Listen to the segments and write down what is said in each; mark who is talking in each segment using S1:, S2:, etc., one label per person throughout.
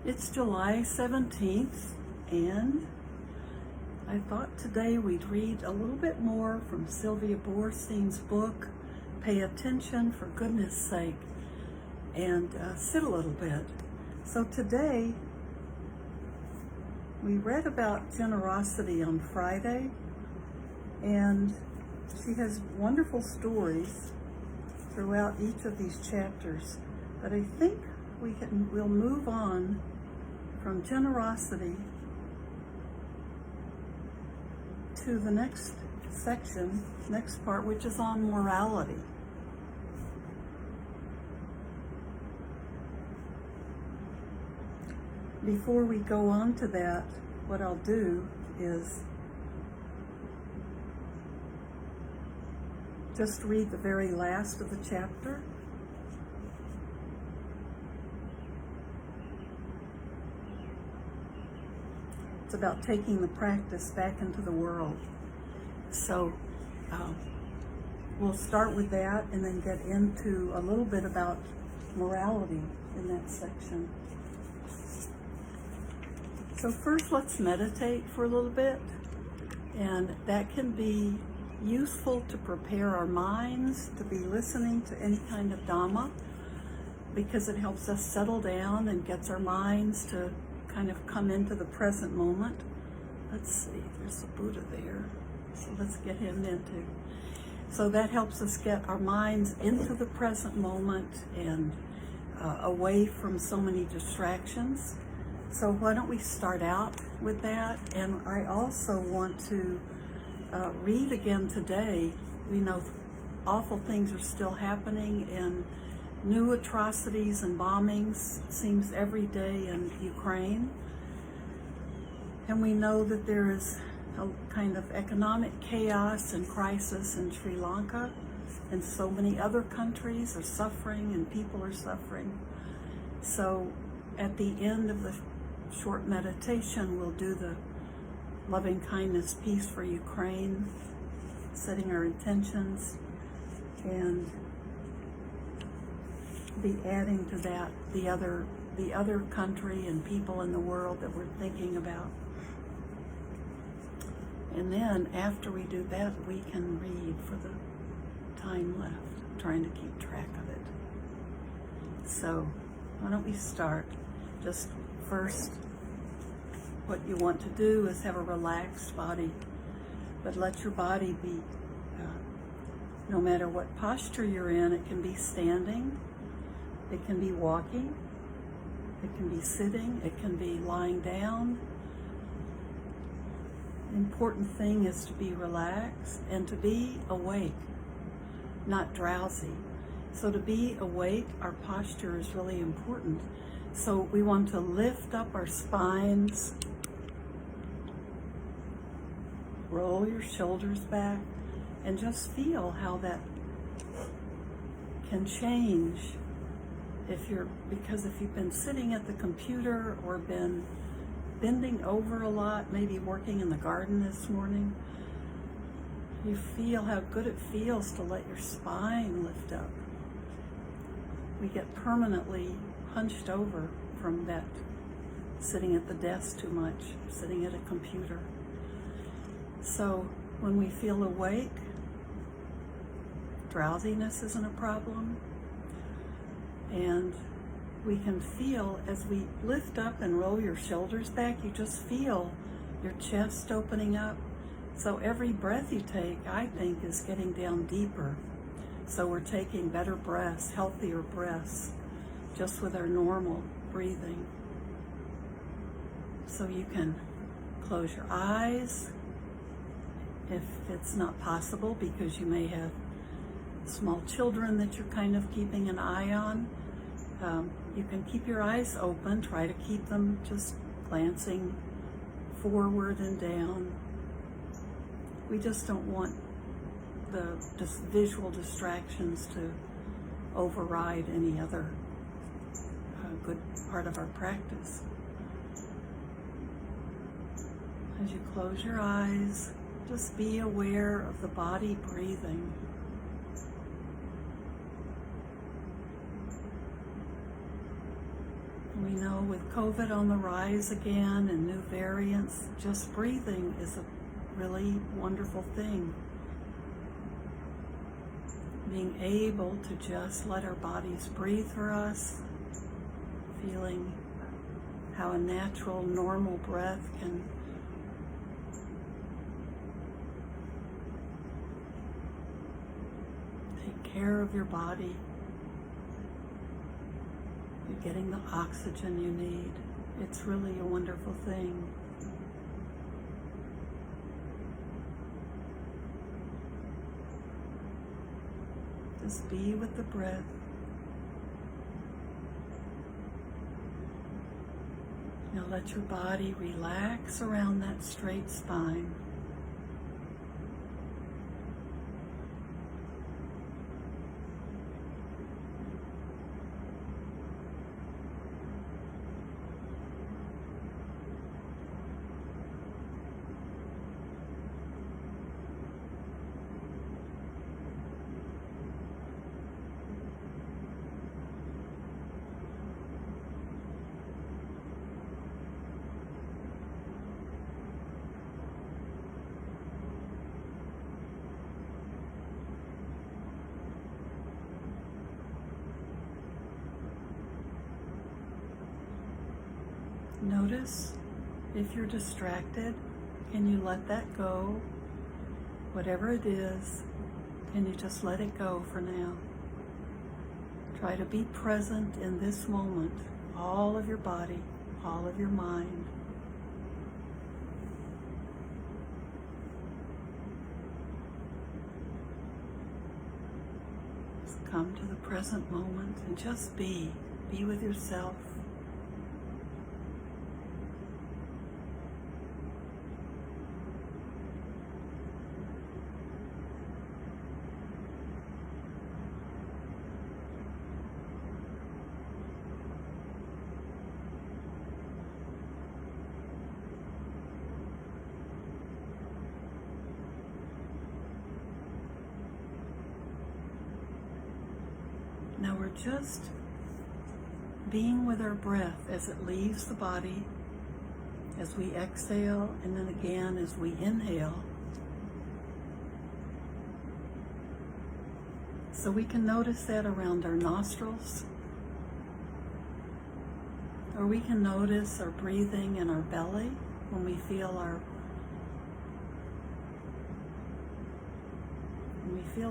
S1: It's July 17th, and I thought today we'd read a little bit more from Sylvia Boorstein's book, Pay Attention for Goodness Sake, and sit a little bit. So today, we read about generosity on Friday, and she has wonderful stories throughout each of these chapters, but I think we'll move on from generosity to the next section, next part, which is on morality. Before we go on to that, what I'll do is just read the very last of the chapter. It's about taking the practice back into the world. So we'll start with that and then get into a little bit about morality in that section. So first, let's meditate for a little bit, and that can be useful to prepare our minds to be listening to any kind of dharma, because it helps us settle down and gets our minds to kind of come into the present moment. Let's see, there's a Buddha there, so let's get him into. So that helps us get our minds into the present moment and away from so many distractions. So why don't we start out with that? And I also want to read again today. We know awful things are still happening, and new atrocities and bombings seems every day in Ukraine. And we know that there is a kind of economic chaos and crisis in Sri Lanka, and so many other countries are suffering and people are suffering. So at the end of the short meditation, we'll do the loving kindness peace for Ukraine, setting our intentions, and be adding to that the other country and people in the world that we're thinking about. And then after we do that, we can read for the time left, trying to keep track of it. So why don't we start? Just first, what you want to do is have a relaxed body, but let your body be, no matter what posture you're in. It can be standing, it can be walking, it can be sitting, it can be lying down. The important thing is to be relaxed and to be awake, not drowsy. So to be awake, our posture is really important. So we want to lift up our spines, roll your shoulders back, and just feel how that can change because if you've been sitting at the computer or been bending over a lot, maybe working in the garden this morning, you feel how good it feels to let your spine lift up. We get permanently hunched over from that sitting at the desk too much, sitting at a computer. So when we feel awake, drowsiness isn't a problem. And we can feel as we lift up and roll your shoulders back, you just feel your chest opening up. So every breath you take, I think, is getting down deeper. So we're taking better breaths, healthier breaths, just with our normal breathing. So you can close your eyes if it's not possible, because you may have small children that you're kind of keeping an eye on. You can keep your eyes open, try to keep them just glancing forward and down. We just don't want the visual distractions to override any other good part of our practice. As you close your eyes, just be aware of the body breathing. We know with COVID on the rise again and new variants, just breathing is a really wonderful thing. Being able to just let our bodies breathe for us, feeling how a natural, normal breath can take care of your body. You're getting the oxygen you need. It's really a wonderful thing. Just be with the breath. Now let your body relax around that straight spine. Notice if you're distracted, can you let that go? Whatever it is, can you just let it go for now? Try to be present in this moment, all of your body, all of your mind. Just come to the present moment and just be with yourself. Now we're just being with our breath as it leaves the body, as we exhale, and then again as we inhale. So we can notice that around our nostrils, or we can notice our breathing in our belly when we feel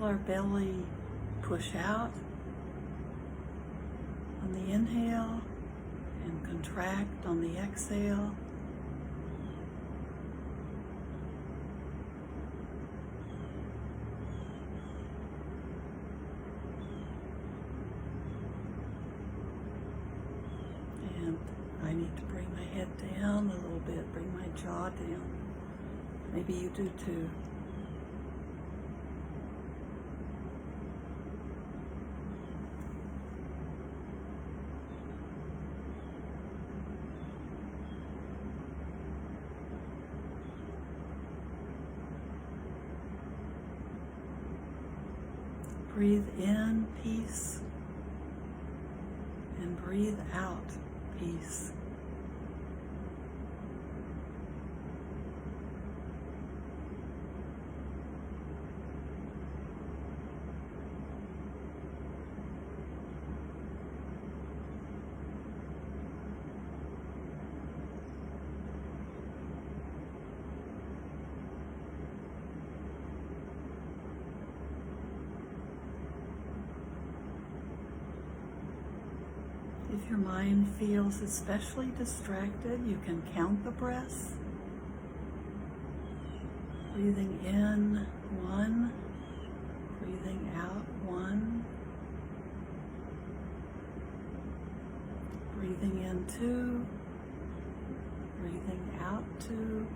S1: our belly push out on the inhale and contract on the exhale. And I need to bring my head down a little bit, bring my jaw down. Maybe you do too. Breathe in peace and breathe out peace. If your mind feels especially distracted, you can count the breaths. Breathing in 1, breathing out 1, breathing in 2, breathing out 2.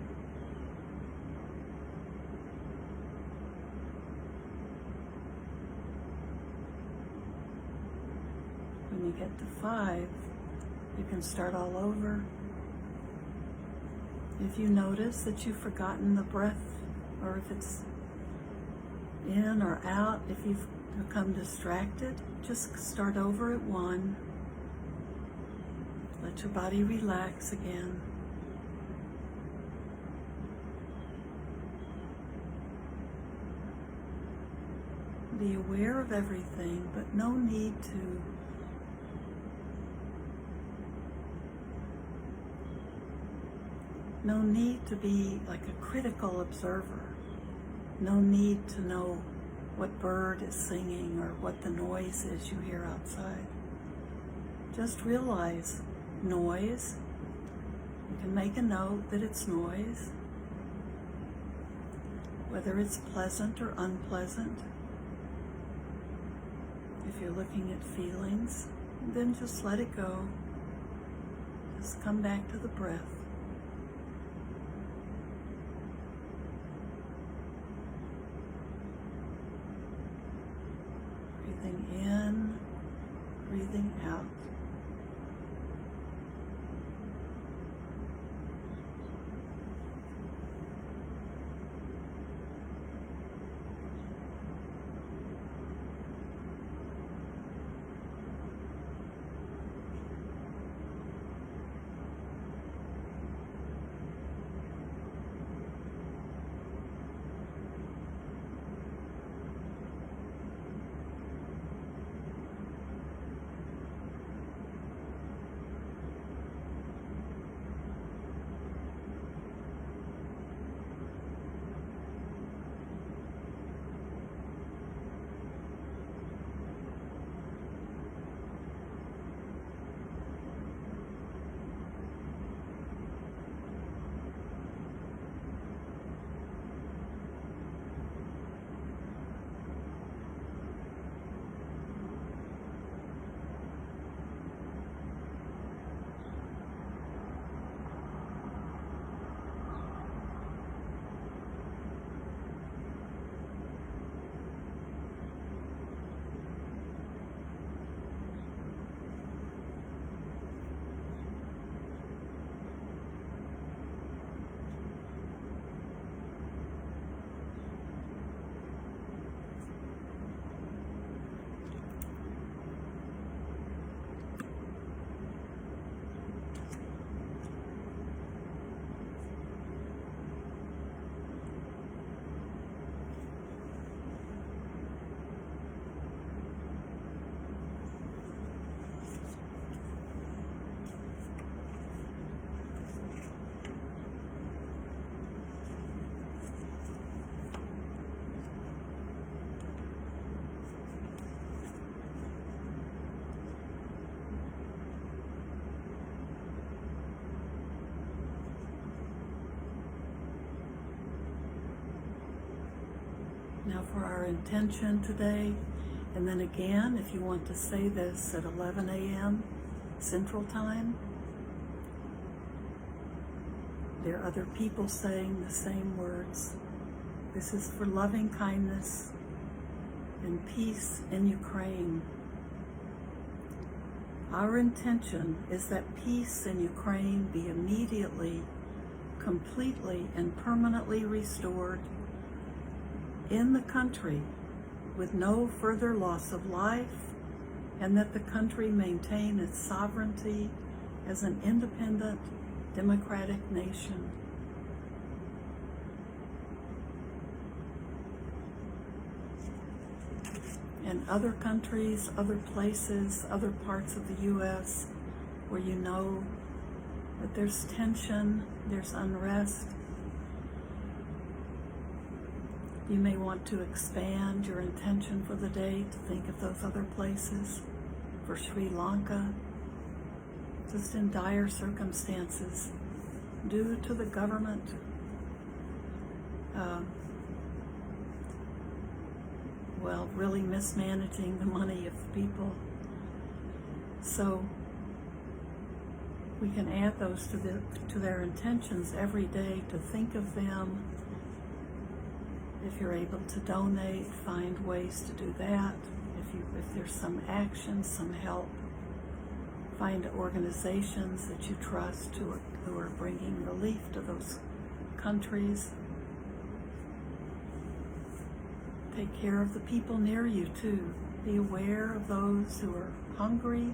S1: When you get to 5, you can start all over. If you notice that you've forgotten the breath, or if it's in or out, if you've become distracted, just start over at 1. Let Let your body relax again. Be aware of everything, but no need to be like a critical observer. No need to know what bird is singing or what the noise is you hear outside. Just realize noise. You can make a note that it's noise, whether it's pleasant or unpleasant. If you're looking at feelings, then just let it go. Just come back to the breath. Breathing in, breathing out. Now for our intention today, and then again, if you want to say this at 11 a.m. Central Time, there are other people saying the same words. This is for loving kindness and peace in Ukraine. Our intention is that peace in Ukraine be immediately, completely, and permanently restored in the country with no further loss of life, and that the country maintain its sovereignty as an independent, democratic nation. And other countries, other places, other parts of the U.S. where you know that there's tension, there's unrest, you may want to expand your intention for the day to think of those other places. For Sri Lanka, just in dire circumstances due to the government really mismanaging the money of the people. So we can add those to their intentions every day, to think of them. If you're able to donate, find ways to do that. If there's some action, some help, find organizations that you trust who are bringing relief to those countries. Take care of the people near you too. Be aware of those who are hungry,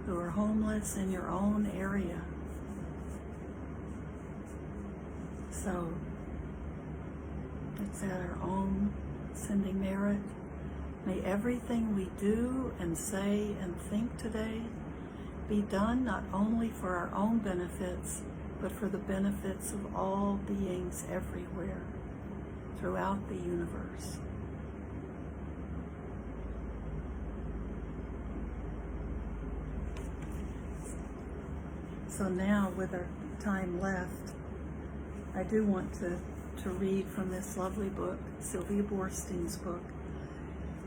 S1: who are homeless in your own area. So it's at our own sending merit. May everything we do and say and think today be done not only for our own benefits, but for the benefits of all beings everywhere throughout the universe. So now, with our time left, I do want to read from this lovely book, Sylvia Boorstein's book.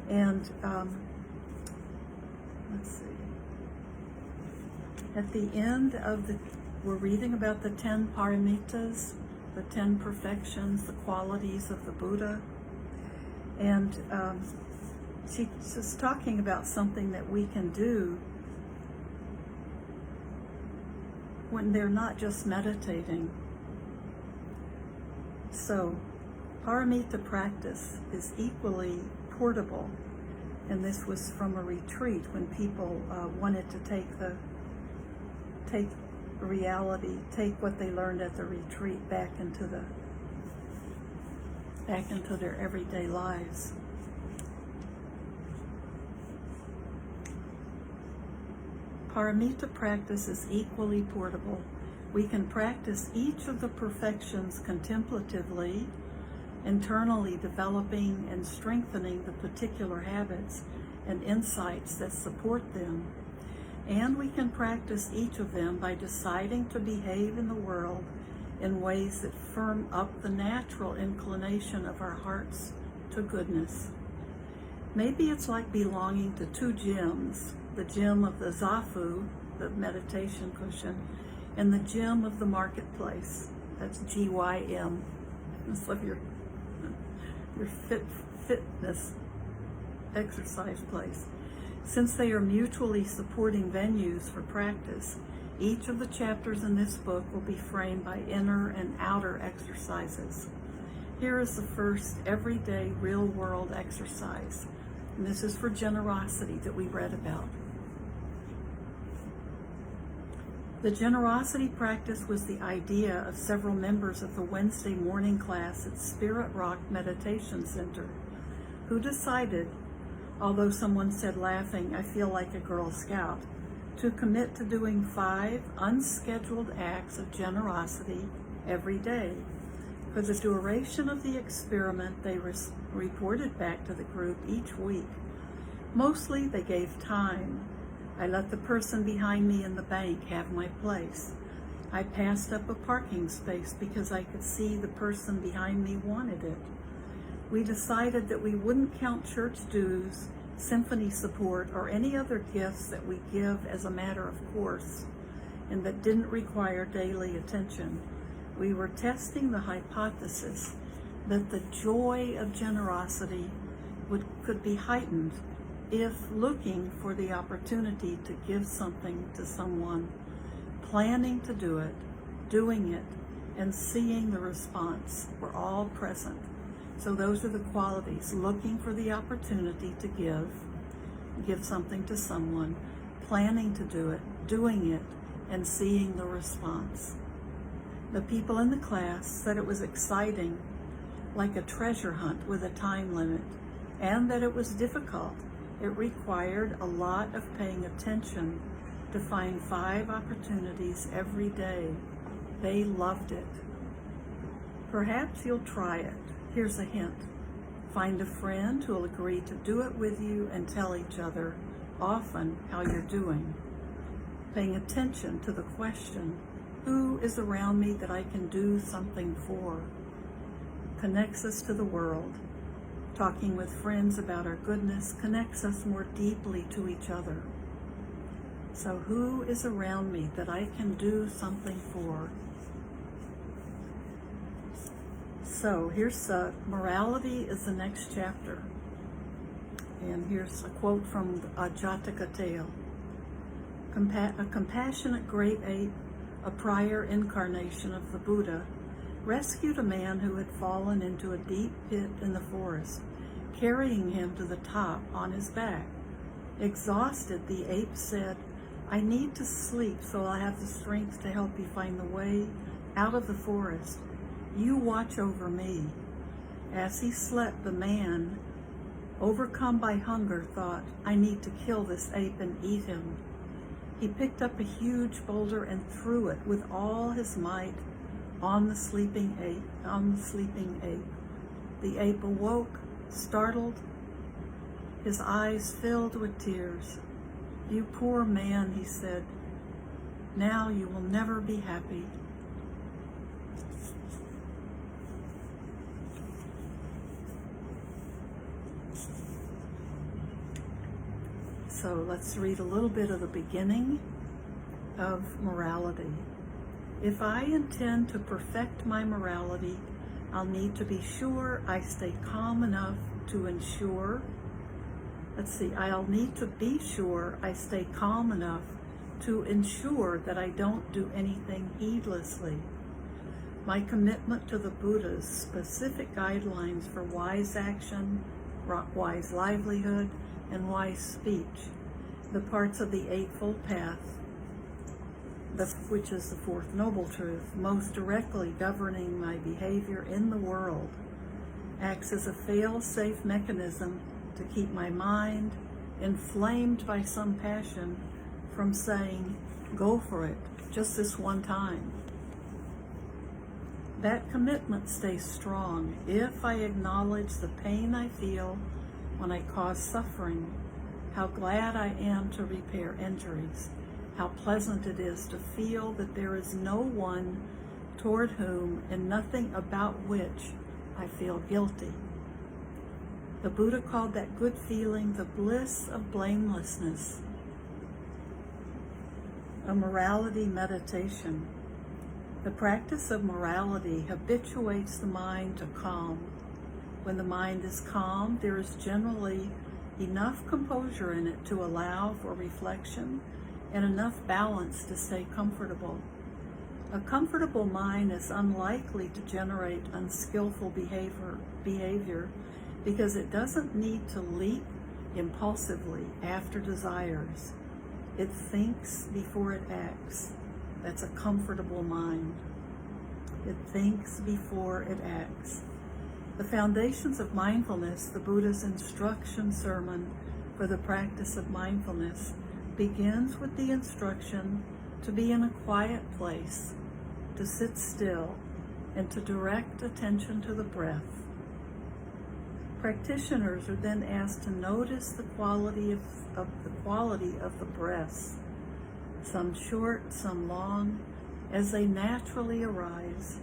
S1: And let's see. At the end of we're reading about the 10 paramitas, the 10 perfections, the qualities of the Buddha. And she's talking about something that we can do when they're not just meditating. So, paramita practice is equally portable, and this was from a retreat when people wanted to take reality, take what they learned at the retreat back into their everyday lives. Paramita practice is equally portable. We can practice each of the perfections contemplatively, internally developing and strengthening the particular habits and insights that support them. And we can practice each of them by deciding to behave in the world in ways that firm up the natural inclination of our hearts to goodness. Maybe it's like belonging to two gyms, the gym of the Zafu, the meditation cushion, and the gym of the marketplace. That's GYM. It's like your fitness exercise place. Since they are mutually supporting venues for practice, each of the chapters in this book will be framed by inner and outer exercises. Here is the first everyday real-world exercise, and this is for generosity that we read about. The generosity practice was the idea of several members of the Wednesday morning class at Spirit Rock Meditation Center, who decided, although someone said laughing, "I feel like a Girl Scout," to commit to doing 5 unscheduled acts of generosity every day. For the duration of the experiment, they reported back to the group each week. Mostly they gave time. I let the person behind me in the bank have my place. I passed up a parking space because I could see the person behind me wanted it. We decided that we wouldn't count church dues, symphony support, or any other gifts that we give as a matter of course, and that didn't require daily attention. We were testing the hypothesis that the joy of generosity could be heightened if looking for the opportunity to give something to someone, planning to do it, doing it, and seeing the response were all present. So those are the qualities: looking for the opportunity to give something to someone, planning to do it, doing it, and seeing the response. The people in the class said it was exciting, like a treasure hunt with a time limit, and that it was difficult. It required a lot of paying attention to find 5 opportunities every day. They loved it. Perhaps you'll try it. Here's a hint. Find a friend who will agree to do it with you and tell each other often how you're doing. Paying attention to the question, who is around me that I can do something for? Connects us to the world. Talking with friends about our goodness connects us more deeply to each other. So who is around me that I can do something for? So here's morality is the next chapter. And here's a quote from a Jataka tale. A compassionate great ape, a prior incarnation of the Buddha, rescued a man who had fallen into a deep pit in the forest, carrying him to the top on his back. Exhausted, the ape said, I need to sleep so I have the strength to help you find the way out of the forest. You watch over me." As he slept, the man, overcome by hunger, thought, "I need to kill this ape and eat him." He picked up a huge boulder and threw it with all his might on the sleeping ape. The ape awoke, startled, his eyes filled with tears. "You poor man," he said, "now you will never be happy." So let's read a little bit of the beginning of morality. "If I intend to perfect my morality, I'll need to be sure I stay calm enough to ensure. I'll need to be sure I stay calm enough to ensure that I don't do anything heedlessly. My commitment to the Buddha's specific guidelines for wise action, wise livelihood, and wise speech, the parts of the Eightfold Path, which is the Fourth Noble Truth, most directly governing my behavior in the world, acts as a fail-safe mechanism to keep my mind, inflamed by some passion, from saying, 'Go for it, just this one time.' That commitment stays strong if I acknowledge the pain I feel when I cause suffering, how glad I am to repair injuries, how pleasant it is to feel that there is no one toward whom and nothing about which I feel guilty." The Buddha called that good feeling the bliss of blamelessness. A morality meditation. The practice of morality habituates the mind to calm. When the mind is calm, there is generally enough composure in it to allow for reflection and enough balance to stay comfortable. A comfortable mind is unlikely to generate unskillful behavior because it doesn't need to leap impulsively after desires. It thinks before it acts. That's a comfortable mind. It thinks before it acts. The foundations of mindfulness, the Buddha's instruction sermon for the practice of mindfulness, begins with the instruction to be in a quiet place, to sit still, and to direct attention to the breath. Practitioners are then asked to notice the quality of the breaths, some short, some long, as they naturally arise,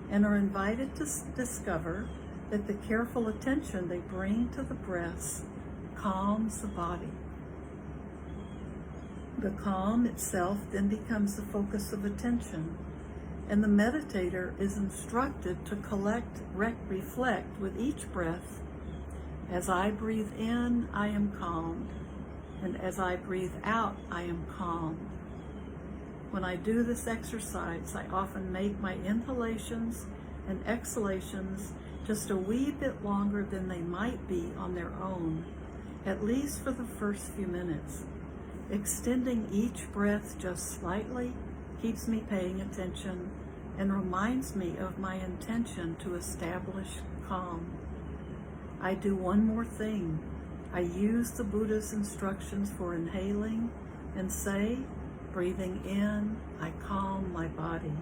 S1: and are invited to discover that the careful attention they bring to the breaths calms the body. The calm itself then becomes the focus of attention, and the meditator is instructed to reflect with each breath, "As I breathe in, I am calmed, and as I breathe out, I am calmed." When I do this exercise, I often make my inhalations and exhalations just a wee bit longer than they might be on their own, at least for the first few minutes. Extending each breath just slightly keeps me paying attention and reminds me of my intention to establish calm. I do one more thing. I use the Buddha's instructions for inhaling and say, breathing in, I calm my body.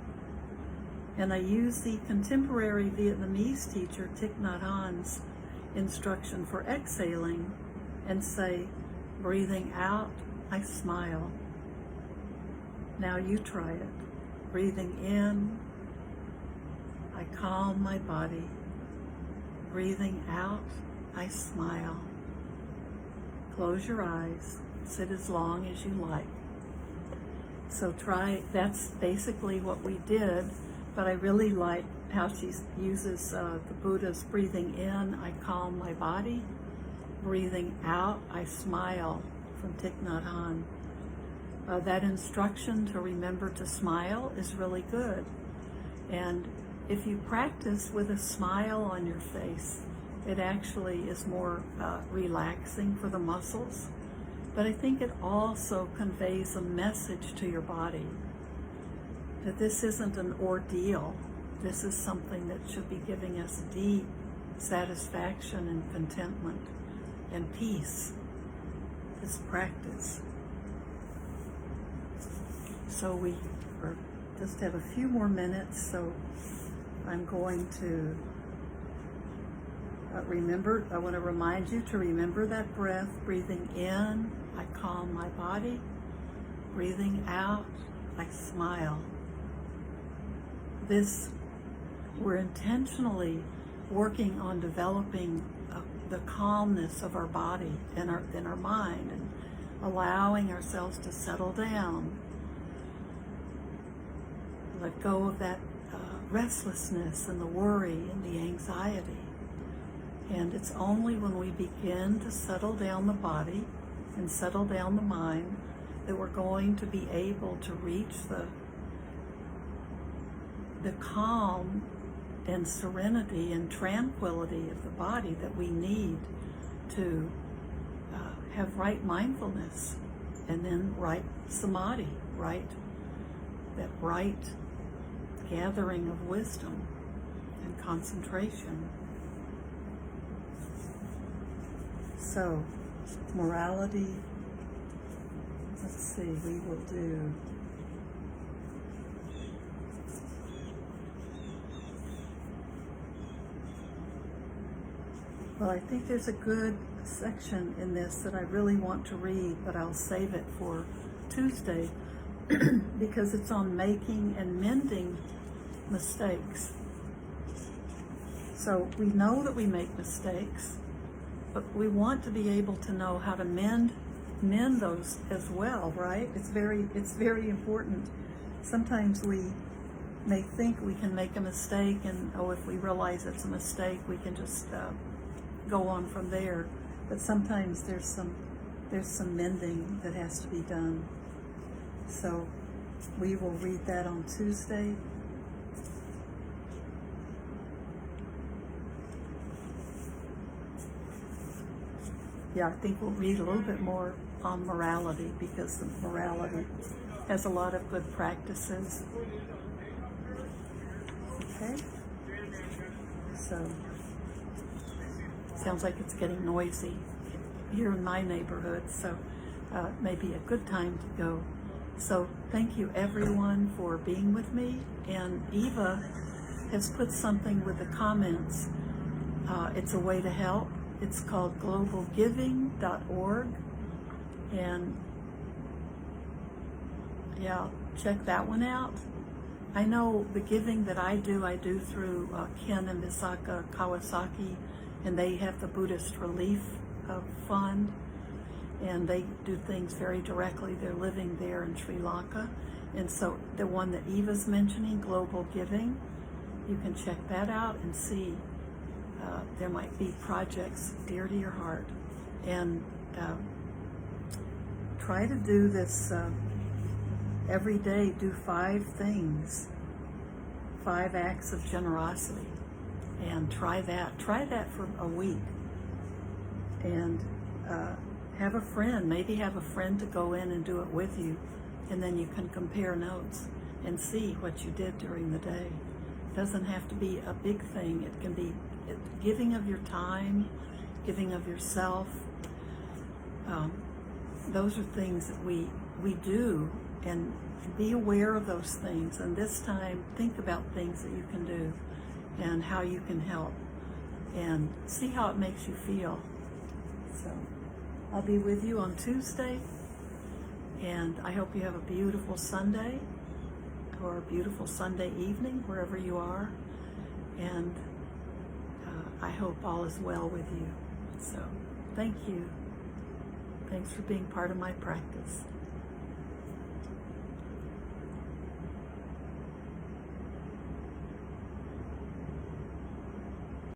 S1: And I use the contemporary Vietnamese teacher Thich Nhat Hanh's instruction for exhaling and say, breathing out, I smile. Now you try it. Breathing in, I calm my body. Breathing out, I smile. Close your eyes. Sit as long as you like. So that's basically what we did, but I really like how she uses the Buddha's breathing in, I calm my body. Breathing out, I smile, from Thich Nhat Hanh. That instruction to remember to smile is really good. And if you practice with a smile on your face, it actually is more relaxing for the muscles. But I think it also conveys a message to your body that this isn't an ordeal. This is something that should be giving us deep satisfaction and contentment and peace, this practice. So we just have a few more minutes, so I'm going to I want to remind you to remember that breath. Breathing in, I calm my body. Breathing out, I smile. We're intentionally working on developing the calmness of our body and our mind, and allowing ourselves to settle down. Let go of that restlessness and the worry and the anxiety. And it's only when we begin to settle down the body and settle down the mind that we're going to be able to reach the calm and serenity and tranquility of the body that we need to have right mindfulness, and then right samadhi, that right gathering of wisdom and concentration. So, morality, let's see, we will do well, I think there's a good section in this that I really want to read, but I'll save it for Tuesday because it's on making and mending mistakes. So we know that we make mistakes, but we want to be able to know how to mend those as well, right? It's very important. Sometimes we may think we can make a mistake, and if we realize it's a mistake, we can just go on from there. But sometimes there's some mending that has to be done. So we will read that on Tuesday. Yeah, I think we'll read a little bit more on morality, because the morality has a lot of good practices. Okay? So, sounds like it's getting noisy here in my neighborhood, so maybe a good time to go. So thank you everyone for being with me, and Eva has put something with the comments. It's a way to help. It's called globalgiving.org, and yeah, check that one out. I know the giving that I do through Ken and Misaka Kawasaki, and they have the Buddhist Relief Fund, and they do things very directly. They're living there in Sri Lanka, and so the one that Eva's mentioning, Global Giving, you can check that out and see. There might be projects dear to your heart, and try to do this every day. Do 5 things, 5 acts of generosity, and try that for a week, and have a friend, maybe have a friend to go in and do it with you, and then you can compare notes and see what you did during the day. It doesn't have to be a big thing. It can be giving of your time, giving of yourself. Those are things that we do, and be aware of those things. And this time, think about things that you can do and how you can help, and see how it makes you feel. So I'll be with you on Tuesday, and I hope you have a beautiful Sunday or a beautiful Sunday evening wherever you are, and I hope all is well with you. So thank you. Thanks for being part of my practice.